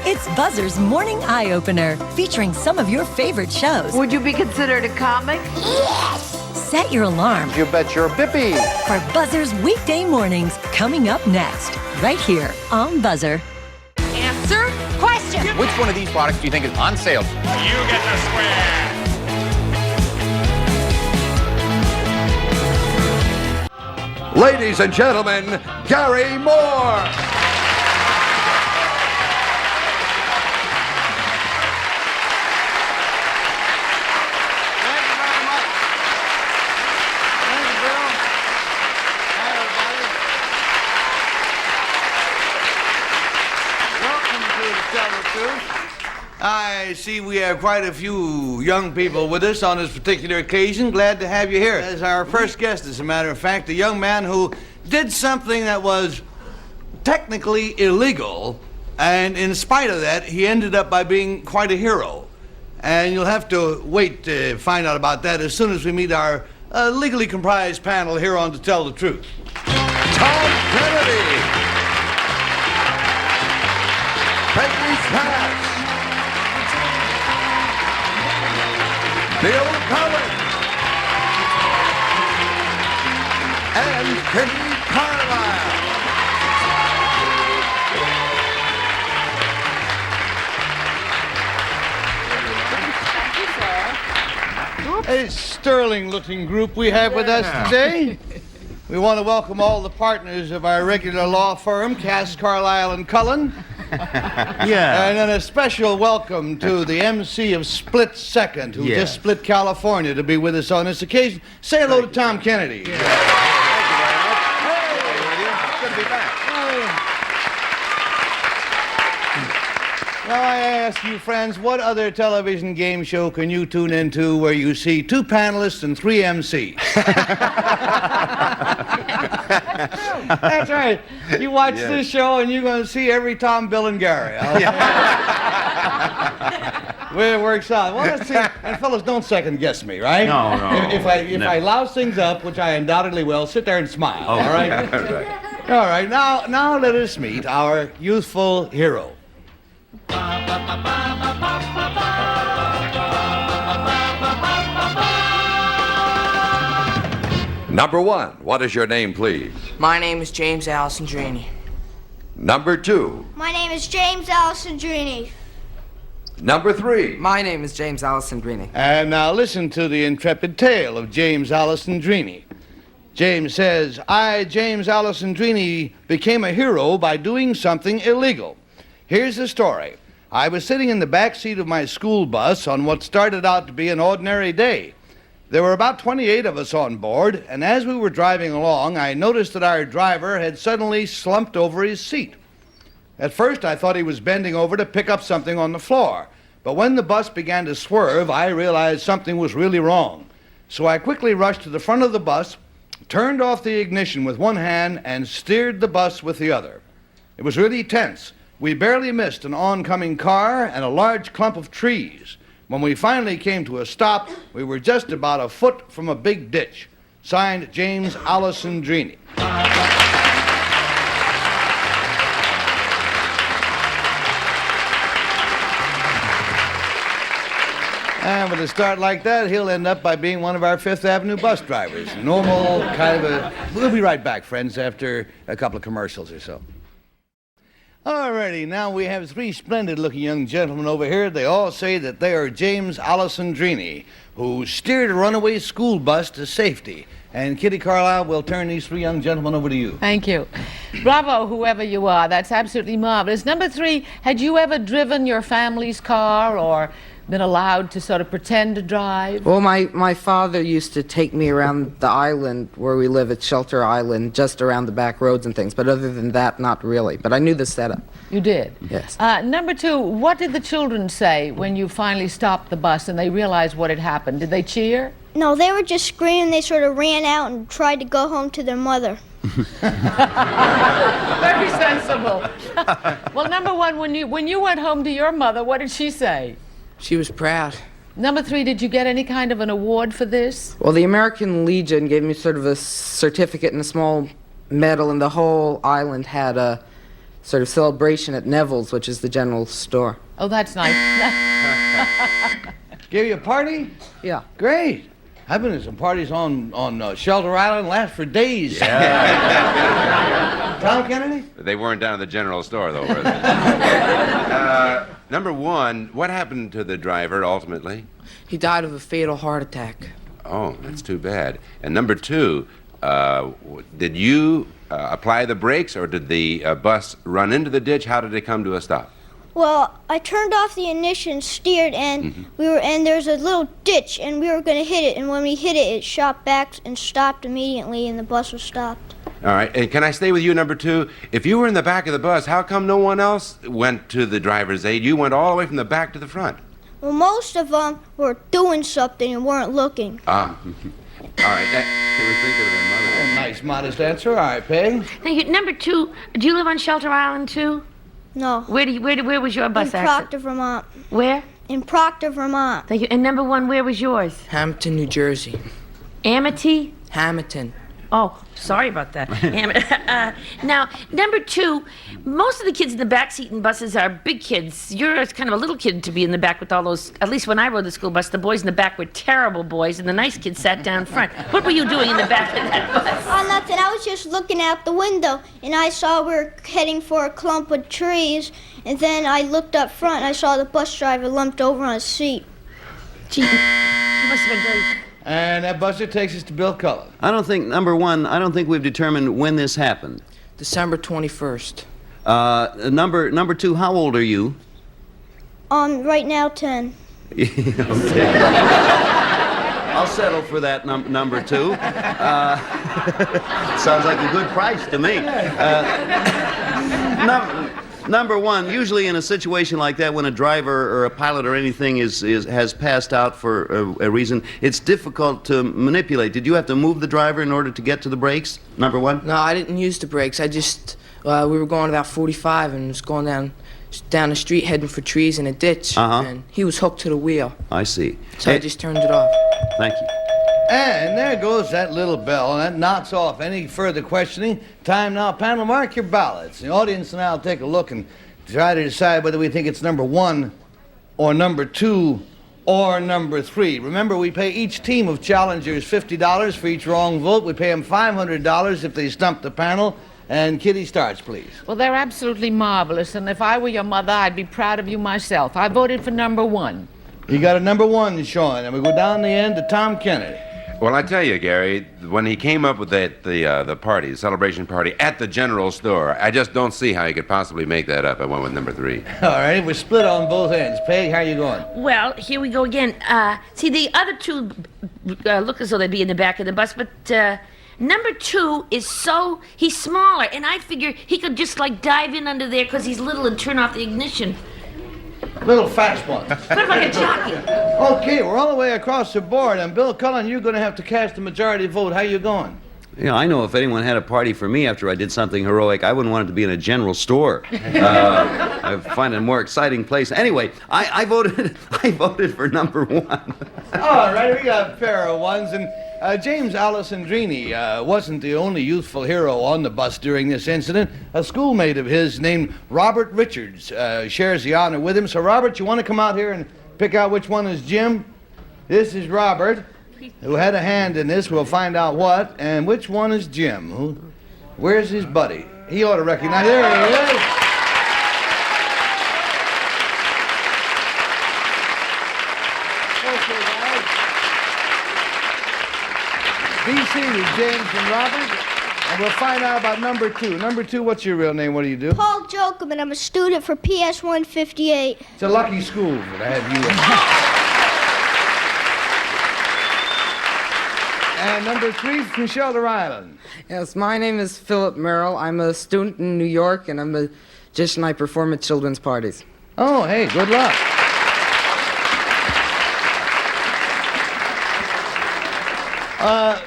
It's Buzzr's Morning Eye Opener, featuring some of your favorite shows. Would you be considered a comic? Set your alarm You bet you're Bippy. for Buzzr's weekday mornings, coming up next, right here on Buzzer. Answer question. Which one of these products do you think is on sale? You get the square. Ladies and gentlemen, Gary Moore. Thank you very much. Thank you, Bill. Hi, everybody. Welcome to the Tell the Truth. I see we have quite a few young people with us on this particular occasion. Glad to have you here. As our first guest, as a matter of fact, a young man who did something that was technically illegal, and in spite of that, he ended up by being quite a hero. And you'll have to wait to find out about that as soon as we meet our legally comprised panel here on To Tell the Truth. Tom Kennedy. Peggy Cass. Neil Collins. And Kenny Carlisle. A sterling-looking group we have with us today. We want to welcome all the partners of our regular law firm, Cass, Carlisle, and Cullen. Yeah. And then a special welcome to the MC of Split Second, who Yeah. just split California to be with us on this occasion. Say hello to Tom Kennedy. Good to be back. Now I ask you, friends, what other television game show can you tune into where you see two panelists and three MCs? That's right. You watch this show and you're going to see every Tom, Bill, and Gary. Where it works out. Well, let's see. And fellas, don't second guess me, right? No, no. If I louse things up, which I undoubtedly will, sit there and smile. All right. All right. Now let us meet our youthful hero. Number one, what is your name, please? My name is James Alessandrini. Number two. My name is James Alessandrini. Number three. My name is James Alessandrini. And now listen to the intrepid tale of James Alessandrini. James says, I, James Alessandrini, became a hero by doing something illegal. Here's the story. I was sitting in the back seat of my school bus on what started out to be an ordinary day. There were about 28 of us on board, and as we were driving along, I noticed that our driver had suddenly slumped over his seat. At first, I thought he was bending over to pick up something on the floor, but when the bus began to swerve, I realized something was really wrong. So I quickly rushed to the front of the bus, turned off the ignition with one hand, and steered the bus with the other. It was really tense. We barely missed an oncoming car and a large clump of trees. When we finally came to a stop, we were just about a foot from a big ditch. Signed, James Alessandrini. And with a start like that, he'll end up by being one of our Fifth Avenue bus drivers. Normal kind of a... We'll be right back, friends, after a couple of commercials or so. Alrighty, now we have three splendid-looking young gentlemen over here. They all say that they are James Alessandrini, who steered a runaway school bus to safety. And Kitty Carlisle will turn these three young gentlemen over to you. Thank you. Bravo, whoever you are. That's absolutely marvelous. Number three, had you ever driven your family's car or been allowed to sort of pretend to drive? Well, my father used to take me around the island where we live at Shelter Island, just around the back roads and things, but other than that, not really. But I knew the setup. You did? Yes. Number two, what did the children say when you finally stopped the bus and they realized what had happened? Did they cheer? No, they were just screaming. They sort of ran out and tried to go home to their mother. Very sensible. Well, number one, when you went home to your mother, what did she say? She was proud. Number three, did you get any kind of an award for this? Well, the American Legion gave me sort of a certificate and a small medal, and the whole island had a sort of celebration at Neville's, which is the general store. Oh, that's nice. Gave you a party? Yeah. Great. I've been to some parties on Shelter Island, last for days. Tom Kennedy? They weren't down at the general store, though, were they? Number one, what happened to the driver ultimately? He died of a fatal heart attack. Oh, that's too bad. And number two, did you apply the brakes, or did the bus run into the ditch? How did it come to a stop? Well, I turned off the ignition, steered, and there's a little ditch, and we were going to hit it. And when we hit it, it shot back and stopped immediately, and the bus was stopped. All right, and can I stay with you, number two? If you were in the back of the bus, how come no one else went to the driver's aid? You went all the way from the back to the front. Well, most of them were doing something and weren't looking. All right. They were thinking of their mother. Nice, modest answer. All right, Peg. Thank you. Number two, do you live on Shelter Island too? No. Where was your bus In accident? Proctor, Vermont. Where? In Proctor, Vermont. Thank you. And number one, where was yours? Hamilton, New Jersey. Amity? Hamilton. Oh, sorry about that. Now, number two, most of the kids in the back seat in buses are big kids. You're kind of a little kid to be in the back with all those. At least when I rode the school bus, the boys in the back were terrible boys, and the nice kids sat down front. What were you doing in the back of that bus? Oh, nothing. I was just looking out the window, and I saw we were heading for a clump of trees, and then I looked up front, and I saw the bus driver lumped over on his seat. Gee, you must have been very... And that buzzer takes us to Bill Cullen. I don't think, number one, I don't think we've determined when this happened. December 21st. Number two, how old are you? Right now, 10. I'll settle for that number two. Sounds like a good price to me. Number one, usually in a situation like that, when a driver or a pilot or anything has passed out for a reason, it's difficult to manipulate. Did you have to move the driver in order to get to the brakes? Number one? No, I didn't use the brakes. I just, we were going about 45 and was going down the street heading for trees in a ditch. And he was hooked to the wheel. I see. So I just turned it off. Thank you. And there goes that little bell, and that knocks off any further questioning. Time now, panel, mark your ballots. The audience and I will take a look and try to decide whether we think it's number one or number two or number three. Remember, we pay each team of challengers $50 for each wrong vote. We pay them $500 if they stump the panel. And Kitty starts, please. Well, they're absolutely marvelous, and if I were your mother, I'd be proud of you myself. I voted for number one. You got a number one, Sean, and we go down the end to Tom Kennedy. Well, I tell you, Gary, when he came up with the party, the celebration party at the general store, I just don't see how he could possibly make that up. I went with number three. All right, we're split on both ends. Peg, how you going? Well, here we go again. See, the other two look as though they'd be in the back of the bus, but number two is he's smaller, and I figure he could just like dive in under there because he's little and turn off the ignition. Little fast one. Sort of like a jockey. Okay, we're all the way across the board, and Bill Cullen, you're going to have to cast a majority vote. How you going? You know, I know if anyone had a party for me after I did something heroic, I wouldn't want it to be in a general store. I find it a more exciting place. Anyway, I voted for number one. All right, we got a pair of ones, and James Alessandrini wasn't the only youthful hero on the bus during this incident. A schoolmate of his named Robert Richards shares the honor with him. So, Robert, you want to come out here and pick out which one is Jim? This is Robert, who had a hand in this. We'll find out what. And which one is Jim? Where's his buddy? He ought to recognize. There he is. Be seated, James and Robert, and we'll find out about number two. Number two, what's your real name? What do you do? Paul Jochum, I'm a student for PS 158. It's a lucky school that I have you in. And number three from Shelter Island. Yes, my name is Philip Merrill. I'm a student in New York, and I'm a magician. I perform at children's parties. Oh, hey, good luck.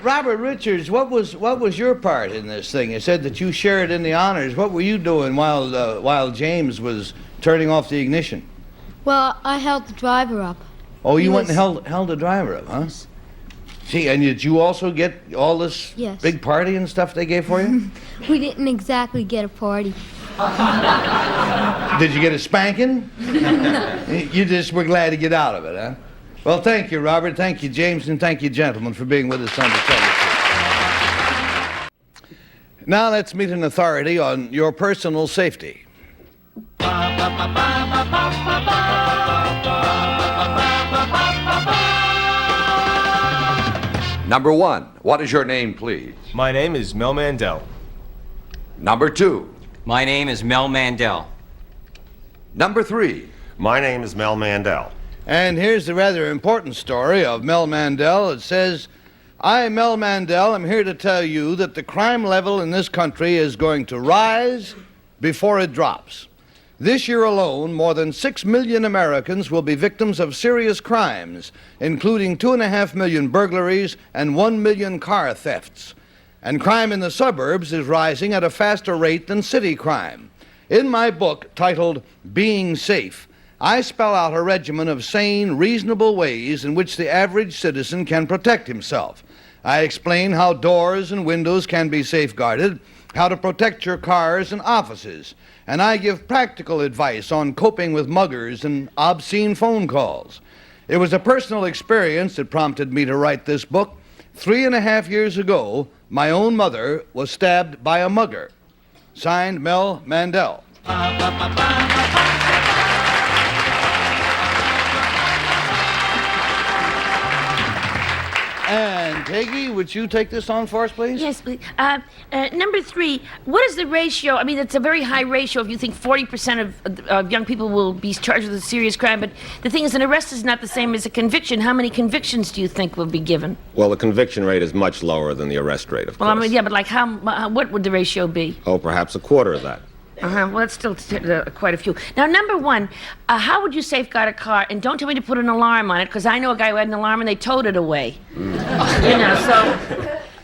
Robert Richards, what was your part in this thing? You said that you shared in the honors. What were you doing while James was turning off the ignition? Well, I held the driver up. Oh, you went and held the driver up, huh? See, and did you also get all this Yes. big party and stuff they gave for you? We didn't exactly get a party. Did you get a spanking? You just were glad to get out of it, huh? Well, thank you, Robert. Thank you, James. And thank you, gentlemen, for being with us on the show. Now let's meet an authority on your personal safety. Number 1, what is your name, please? My name is Mel Mandel. Number 2. My name is Mel Mandel. Number 3. My name is Mel Mandel. And here's the rather important story of Mel Mandel. It says, I, Mel Mandel, am here to tell you that the crime level in this country is going to rise before it drops. This year alone, more than 6 million Americans will be victims of serious crimes, including 2.5 million burglaries and 1 million car thefts. And crime in the suburbs is rising at a faster rate than city crime. In my book, titled Being Safe, I spell out a regimen of sane, reasonable ways in which the average citizen can protect himself. I explain how doors and windows can be safeguarded, how to protect your cars and offices, and I give practical advice on coping with muggers and obscene phone calls. It was a personal experience that prompted me to write this book. 3.5 years ago, my own mother was stabbed by a mugger. Signed, Mel Mandel. And Peggy, would you take this on for us, please? Yes, please. Number 3, what is the ratio? I mean, it's a very high ratio if you think 40% of young people will be charged with a serious crime, but the thing is, an arrest is not the same as a conviction. How many convictions do you think will be given? Well, the conviction rate is much lower than the arrest rate, of course. Well, I mean, yeah, but like what would the ratio be? Oh, perhaps a quarter of that. Well, that's still quite a few. Now, number 1, how would you safeguard a car? And don't tell me to put an alarm on it, because I know a guy who had an alarm and they towed it away. You know,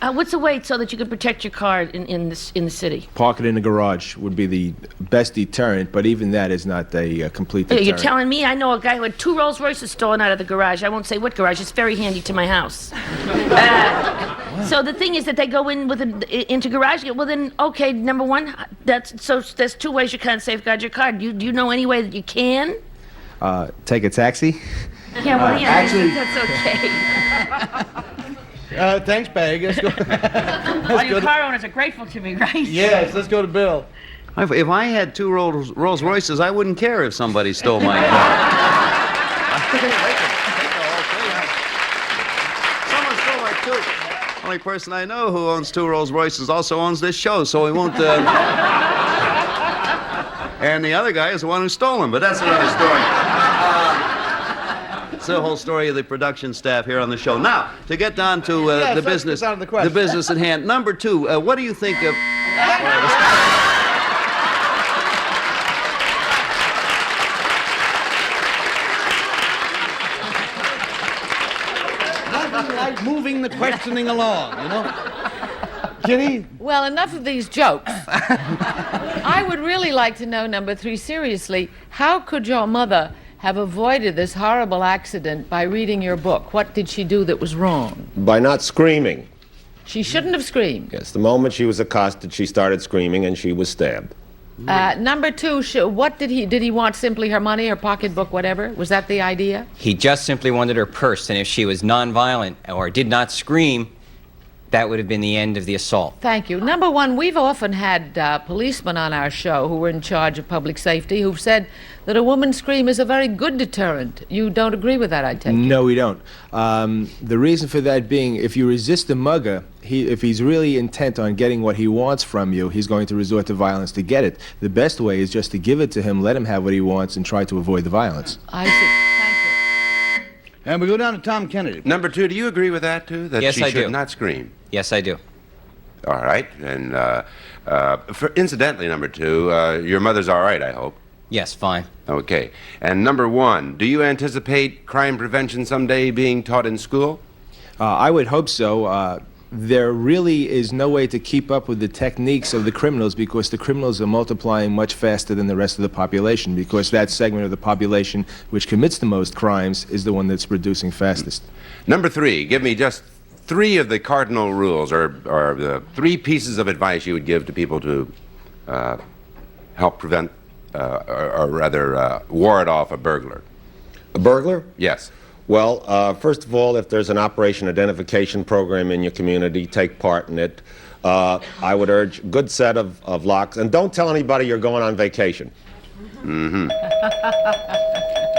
so what's the way so that you could protect your car in the city? Park it in the garage would be the best deterrent, but even that is not a complete deterrent. You're telling me? I know a guy who had 2 Rolls Royces stolen out of the garage. I won't say what garage. It's very handy to my house. So the thing is that they go in into garage. Well, then, okay, number 1, there's 2 ways you can't safeguard your car. Do you know any way that you can? Take a taxi? Yeah, well, yeah, actually, that's okay. Thanks, Peg. Let's go. All your car owners are grateful to me, right? Yes, let's go to Bill. If I had 2 Rolls Royces, I wouldn't care if somebody stole my car. Someone stole my 2. The only person I know who owns 2 Rolls Royces also owns this show, so he won't. And the other guy is the one who stole them, but that's another story. It's the whole story of the production staff here on the show. Now, to get down to the business at hand. Number 2, what do you think of? Nothing like moving the questioning along, you know. Kitty? Well, enough of these jokes. I would really like to know, number 3, seriously, how could your mother have avoided this horrible accident by reading your book? What did she do that was wrong? By not screaming. She shouldn't have screamed. Yes, the moment she was accosted, she started screaming and she was stabbed. Number 2, what did he want? Simply her money, her pocketbook, whatever? Was that the idea? He just simply wanted her purse, and if she was nonviolent or did not scream, that would have been the end of the assault. Thank you. Number 1, we've often had policemen on our show who were in charge of public safety who've said that a woman's scream is a very good deterrent. You don't agree with that, I take it? No, we don't. The reason for that being, if you resist a mugger, if he's really intent on getting what he wants from you, he's going to resort to violence to get it. The best way is just to give it to him, let him have what he wants, and try to avoid the violence. I see. Thank you. And we go down to Tom Kennedy. Number 2, do you agree with that, too? That Yes, she I should do. not scream? Yes, I do. All right. And incidentally, number 2, your mother's all right, I hope. Yes, fine. Okay. And number 1, do you anticipate crime prevention someday being taught in school? I would hope so. There really is no way to keep up with the techniques of the criminals because the criminals are multiplying much faster than the rest of the population because that segment of the population which commits the most crimes is the one that's reducing fastest. Number 3, give me just 3 of the cardinal rules or the 3 pieces of advice you would give to people to help prevent, or rather, ward off a burglar? A burglar? Yes. Well, first of all, if there's an operation identification program in your community, take part in it. I would urge a good set of locks. And don't tell anybody you're going on vacation. Mm-hmm.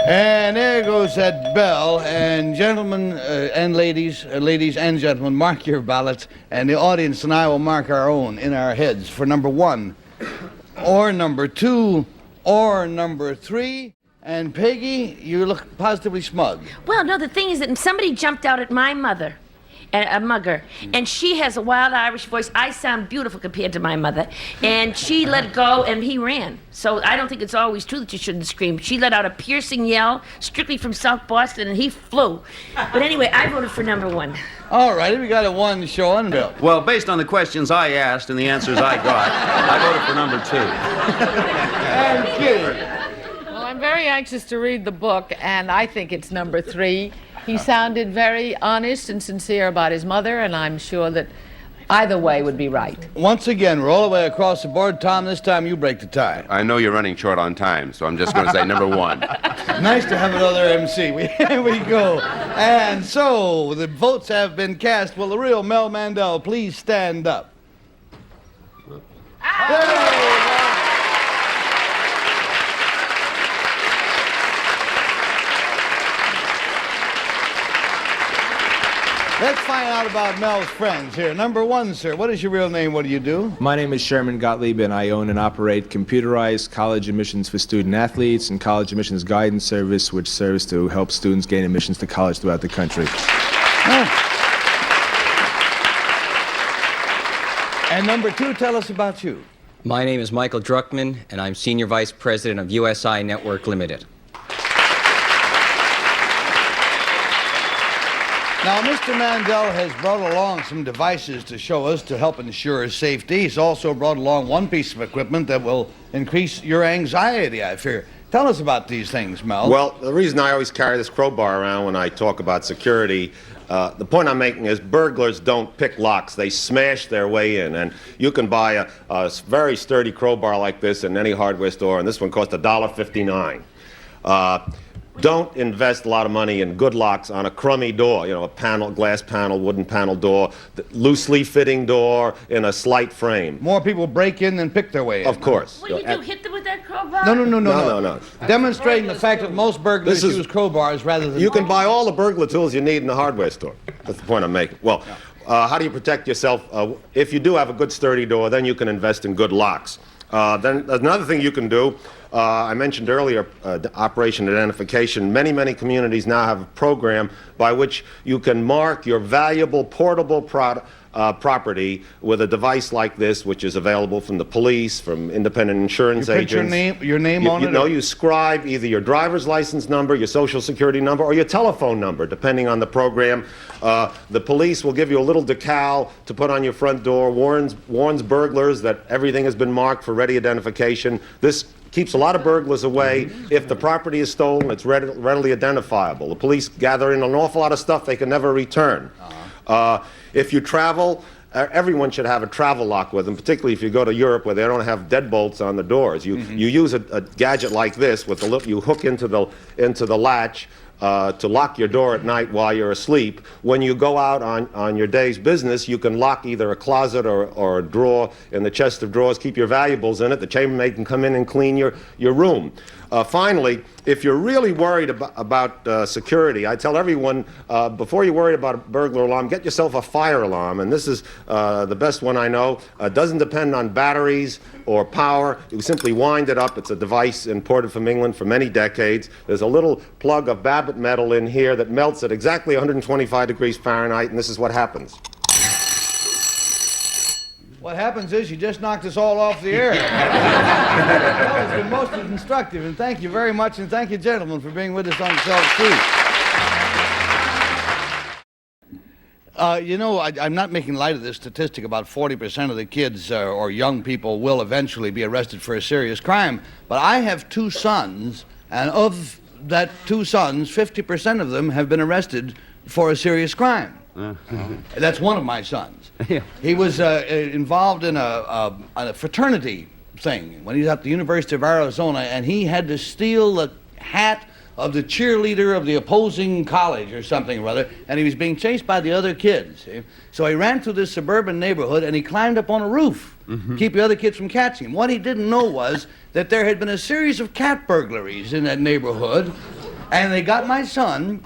And there goes that bell. And gentlemen and ladies and gentlemen, mark your ballots. And the audience and I will mark our own in our heads for number 1, or number 2, or number 3. And Peggy, you look positively smug. Well, no, the thing is that somebody jumped out at my mother, a mugger, and she has a wild Irish voice. I sound beautiful compared to my mother, and she let it go, and he ran. So I don't think it's always true that you shouldn't scream. She let out a piercing yell, strictly from South Boston, and he flew. But anyway, I voted for number 1. All righty, we got a 1 showing, Bill. Well, based on the questions I asked and the answers I got, I voted for number 2. And Kitty. Well, I'm very anxious to read the book, and I think it's number 3. He sounded very honest and sincere about his mother, and I'm sure that either way would be right. Once again, we're all the way across the board. Tom, this time you break the tie. I know you're running short on time, so I'm just going to say number 1. Nice to have another MC. Here we go. And so, the votes have been cast. Will the real Mel Mandel please stand up? Let's find out about Mel's friends here. Number 1, sir, what is your real name? What do you do? My name is Sherman Gottlieb, and I own and operate computerized college admissions for student athletes and college admissions guidance service, which serves to help students gain admissions to college throughout the country. And number 2, tell us about you. My name is Michael Druckman, and I'm Senior Vice President of USI Network Limited. Now, Mr. Mandel has brought along some devices to show us to help ensure safety. He's also brought along one piece of equipment that will increase your anxiety, I fear. Tell us about these things, Mel. Well, the reason I always carry this crowbar around when I talk about security, the point I'm making is burglars don't pick locks. They smash their way in. And you can buy a very sturdy crowbar like this in any hardware store, and this one costs $1.59. Don't invest a lot of money in good locks on a crummy door, you know, a panel, glass panel, wooden panel door, loosely fitting door in a slight frame. More people break in than pick their way in. Of course. What do you do, hit them with that crowbar? No. Demonstrating the fact that most burglars use crowbars rather than... You can buy all the burglar tools you need in the hardware store. That's the point I'm making. Well, how do you protect yourself? If you do have a good sturdy door, then you can invest in good locks. Then another thing you can do, I mentioned earlier Operation Identification. Many communities now have a program by which you can mark your valuable portable property with a device like this, which is available from the police, from independent insurance agents. Your name on it? No, you scribe either your driver's license number, your social security number, or your telephone number, depending on the program. The police will give you a little decal to put on your front door, warns burglars that everything has been marked for ready identification. This keeps a lot of burglars away. If the property is stolen, it's readily identifiable. The police gather in an awful lot of stuff they can never return. If you travel, everyone should have a travel lock with them, particularly if you go to Europe where they don't have deadbolts on the doors. You use a gadget like this with the you hook into the latch to lock your door at night while you're asleep. When you go out on your day's business, you can lock either a closet or a drawer in the chest of drawers, keep your valuables in it. The chambermaid can come in and clean your room. Finally, if you're really worried about security, I tell everyone, before you worry about a burglar alarm, get yourself a fire alarm. And this is the best one I know. It doesn't depend on batteries or power. You simply wind it up. It's a device imported from England for many decades. There's a little plug of Babbitt metal in here that melts at exactly 125 degrees Fahrenheit, and this is what happens. What happens is you just knocked us all off the air. That has been most instructive, and thank you very much, and thank you, gentlemen, for being with us on Self-Truth. You know, I'm not making light of this statistic. About 40% of the kids or young people will eventually be arrested for a serious crime. But I have 2 sons, and of that 2 sons, 50% of them have been arrested for a serious crime. That's one of my sons. He was involved in a fraternity thing when he was at the University of Arizona, and he had to steal the hat of the cheerleader of the opposing college or something or other, and he was being chased by the other kids. See? So he ran through this suburban neighborhood, and he climbed up on a roof, keep the other kids from catching him. What he didn't know was that there had been a series of cat burglaries in that neighborhood, and they got my son,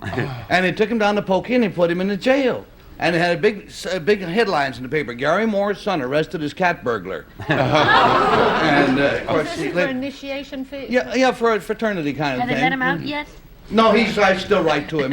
and they took him down to Pokey, and they put him in the jail. And it had big headlines in the paper. Gary Moore's son arrested as cat burglar. And of course, This is for initiation fee? yeah, for a fraternity kind of Have they thing. let him out yet? No, I still write to him.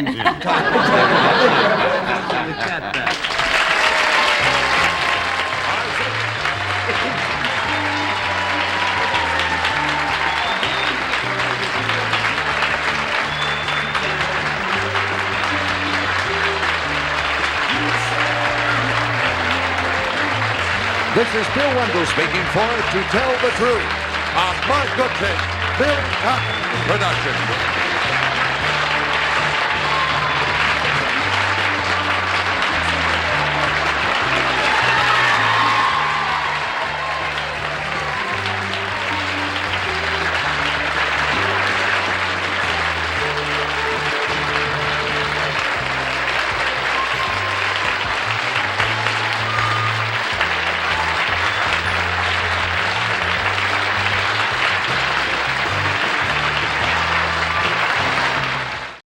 This is Bill Wendell speaking for To Tell the Truth, a Mark Goodkin, Bill Cotton production.